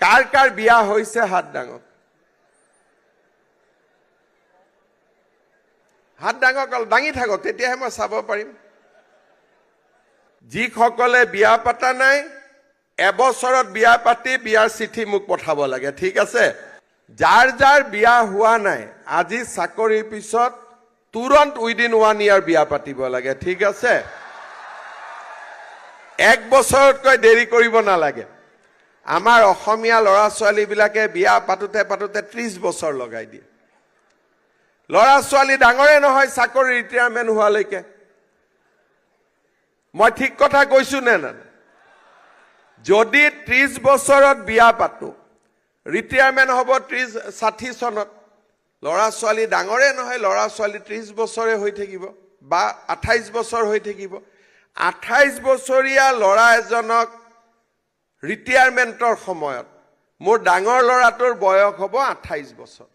কাৰ কাৰ বিয়া হৈছে হাত ডাঙক দাঙি থাকক তেতিয়াহে মই চাব পাৰিম যিসকলে বিয়া পাতা নাই এবছৰত বিয়া পাতি বিয়াৰ চিঠি মোক পঠাব লাগে ঠিক আছে যাৰ যাৰ বিয়া হোৱা নাই আজি চাকৰিৰ পিছত তুৰন্ত উইদিন 1 ইয়াৰ বিয়া পাতিব লাগে ঠিক আছে এক বছৰতকৈ দেৰি কৰিব নালাগে আমাৰ অসমীয়া ল'ৰা ছোৱালী বিলাকে বিয়া পাতোতে 30 বছৰ লগাই দিয়ে ল'ৰা ছোৱালী ডাঙৰে নহয় চাকৰি ৰিটায়াৰমেন্ট হোৱালৈকে মই ঠিক কথা কৈছো নে না যদি 30 বছৰত বিয়া পাতো ৰিটায়াৰমেন্ট হ'ব 60 চনত ল'ৰা ছোৱালী ডাঙৰে নহয় ল'ৰা ছোৱালী 30 বছৰে হৈ থাকিব বা 28 বছৰ হৈ থাকিব 28 বছৰীয়া ল'ৰা এজনক ৰিটায়াৰমেন্টৰ সময়ত মোৰ ডাঙৰ ল'ৰাটোৰ বয়স হ'ব 28 বছৰ